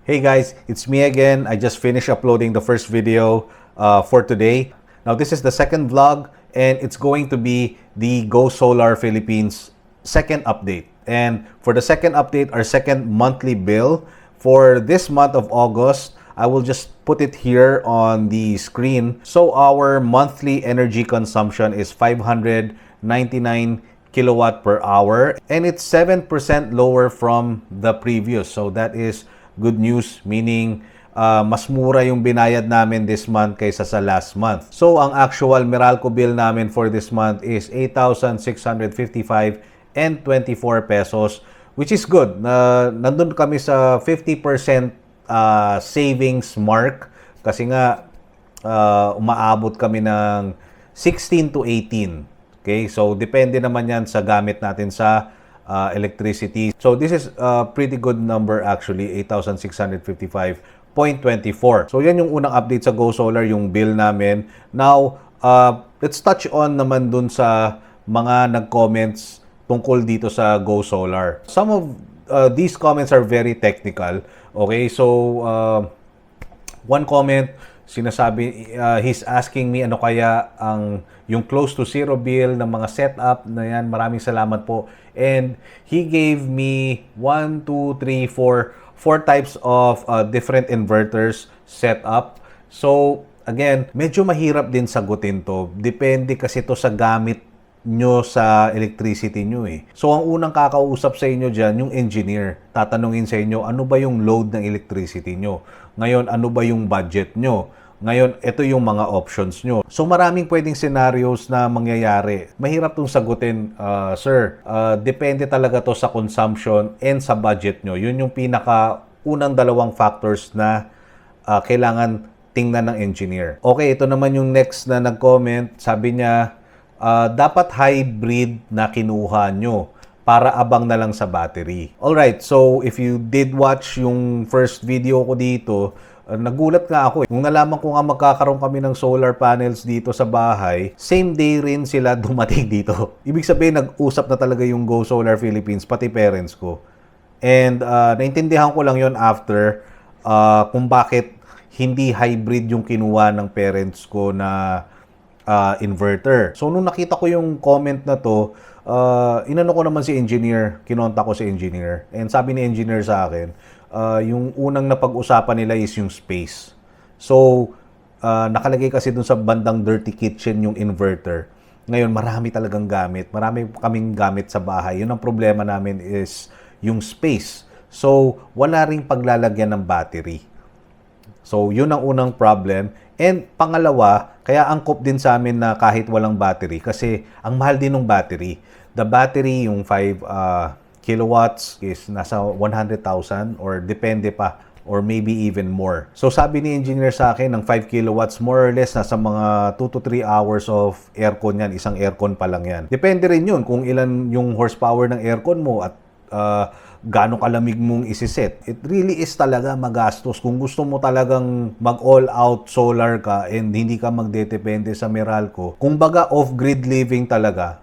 Hey guys, it's me again. I just finished uploading the first video for today. Now this is the second vlog and it's going to be the Go Solar Philippines second update. And for the second update, our second monthly bill for this month of August, I will just put it here on the screen. So our monthly energy consumption is 599 kilowatt per hour and it's 7% lower from the previous. So that is good news, meaning mas mura yung binayad namin this month kaysa sa last month. So ang actual Meralco bill namin for this month is 8,655 and 24 pesos, which is good. Nandun kami sa 50% savings mark kasi nga umaabot kami ng 16 to 18. Okay? So depende naman yan sa gamit natin sa electricity. So this is a pretty good number actually, 8,655.24. So yan yung unang update sa Go Solar, yung bill namin. Now, let's touch on naman dun sa mga nag-comments tungkol dito sa Go Solar. Some of these comments are very technical. Okay, so one comment, sinasabi, he's asking me ano kaya ang yung close to zero bill ng mga setup na yan. Maraming salamat po. And he gave me 1, 2, 3, 4 types of different inverters setup. So again, medyo mahirap din sagutin to. Depende kasi to sa gamit nyo sa electricity nyo eh. So ang unang kakausap sa inyo dyan, yung engineer. Tatanungin sa inyo, ano ba yung load ng electricity nyo? Ngayon, ano ba yung budget nyo? Ngayon, ito yung mga options nyo. So maraming pwedeng scenarios na mangyayari. Mahirap itong sagutin, sir. Depende talaga to sa consumption and sa budget nyo. Yun yung unang dalawang factors na kailangan tingnan ng engineer. Okay, ito naman yung next na nag-comment. Sabi niya, dapat hybrid na kinuha nyo para abang na lang sa battery. Alright, so if you did watch yung first video ko dito, nagulat nga ako. Nung nalaman ko nga magkakaroon kami ng solar panels dito sa bahay, same day rin sila dumating dito. Ibig sabihin, nag-usap na talaga yung Go Solar Philippines, pati parents ko. And naintindihan ko lang yon after kung bakit hindi hybrid yung kinuha ng parents ko na inverter. So nung nakita ko yung comment na to, inano ko naman si engineer, kinontak ko si engineer. And sabi ni engineer sa akin, yung unang napag-usapan nila is yung space. So nakalagay kasi dun sa bandang dirty kitchen yung inverter. Ngayon marami talagang gamit. Marami kaming gamit sa bahay. Yun ang problema namin is yung space. So wala ring paglalagyan ng battery. So yun ang unang problem. And pangalawa, kaya angkop din sa amin na kahit walang battery kasi ang mahal din ng battery. The battery, yung 5 kilowatts is nasa 100,000 or depende pa or maybe even more. So sabi ni engineer sa akin, ng 5 kilowatts more or less nasa mga 2 to 3 hours of aircon yan. Isang aircon pa lang yan. Depende rin yun kung ilan yung horsepower ng aircon mo at gaano kalamig mong isiset. It really is talaga magastos. Kung gusto mo talagang mag-all out solar ka and hindi ka magdedepende sa Meralco, kung baga off-grid living talaga,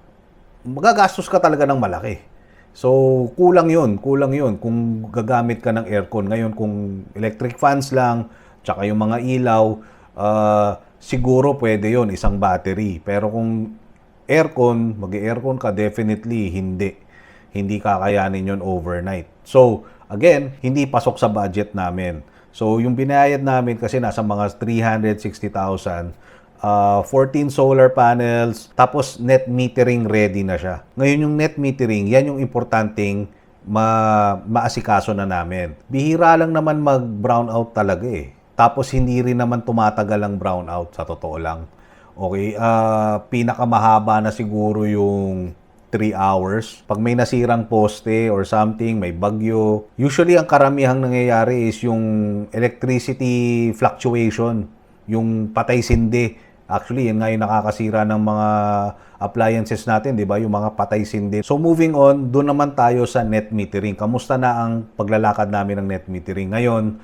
magagastos ka talaga ng malaki. So, kulang yun kung gagamit ka ng aircon. Ngayon, kung electric fans lang, tsaka yung mga ilaw, siguro pwede yun, isang battery. Pero kung aircon, mag-aircon ka, definitely hindi kakayanin yun overnight. So, again, hindi pasok sa budget namin. So, yung binayad namin kasi nasa mga 360,000, 14 solar panels, tapos net metering ready na siya. Ngayon yung net metering, yan yung importanteng maasikaso na namin. Bihira lang naman mag-brownout talaga eh. Tapos hindi rin naman tumatagal ang brownout, sa totoo lang. Okay, pinakamahaba na siguro yung 3 hours. Pag may nasirang poste or something, may bagyo. Usually, ang karamihang nangyayari is yung electricity fluctuation. Yung patay-sindi. Actually, yun nga yung nakakasira ng mga appliances natin, di ba? Yung mga patay-sindi. So, moving on, doon naman tayo sa net metering. Kamusta na ang paglalakad namin ng net metering? Ngayon,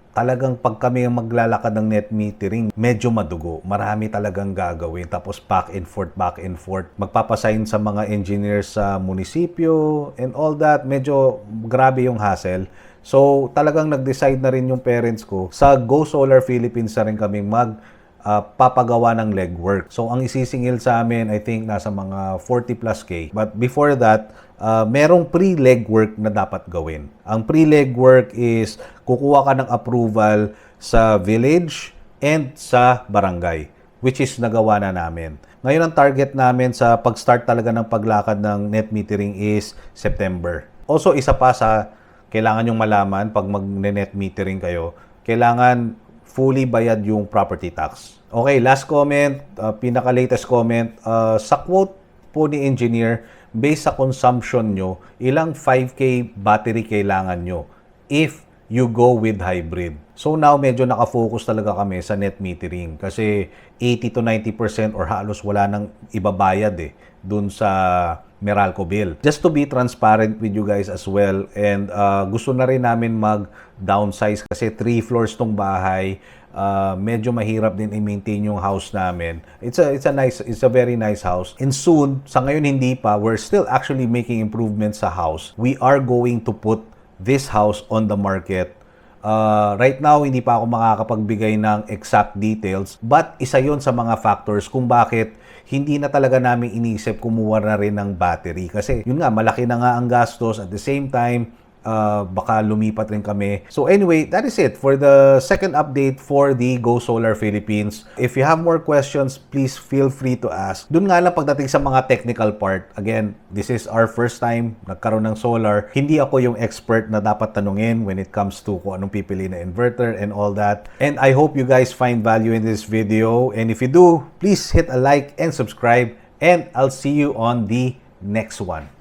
talagang pag kami maglalakad ng net metering, medyo madugo. Marami talagang gagawin. Tapos back and forth. Magpapasign sa mga engineers sa munisipyo and all that. Medyo grabe yung hassle. So, talagang nag-decide na rin yung parents ko. Sa Go Solar Philippines na rin kaming papagawa ng legwork. So, ang isisingil sa amin, I think, nasa mga 40 plus K. But before that, merong pre-legwork na dapat gawin. Ang pre-legwork is kukuha ka ng approval sa village and sa barangay, which is nagawa na namin. Ngayon, ang target namin sa pag-start talaga ng paglakad ng net metering is September. Also, isa pa sa kailangan yung malaman pag mag-net metering kayo, kailangan fully bayad yung property tax. Okay, last comment, pinaka-latest comment. Sa quote po ni engineer, based sa consumption nyo, ilang 5K battery kailangan nyo if you go with hybrid. So now, medyo nakafocus talaga kami sa net metering kasi 80 to 90% or halos wala nang ibabayad dun sa Meralco bill. Just to be transparent with you guys as well, and gusto na rin namin mag-downsize kasi 3 floors tong bahay. Medyo mahirap din i-maintain yung house namin. It's a very nice house. And soon, sa ngayon hindi pa, we're still actually making improvements sa house. We are going to put this house on the market. Right now, hindi pa ako makakapagbigay ng exact details, but isa yon sa mga factors kung bakit hindi na talaga namin iniisip kumuha na rin ng battery. Kasi yun nga, malaki na nga ang gastos. At the same time, baka lumipat rin kami. So anyway, that is it for the second update for the Go Solar Philippines. If you have more questions, please feel free to ask. Doon nga lang pagdating sa mga technical part, again, this is our first time nagkaroon ng solar. Hindi ako yung expert na dapat tanungin when it comes to kung anong pipili na inverter and all that. And I hope you guys find value in this video. And if you do, please hit a like and subscribe. And I'll see you on the next one.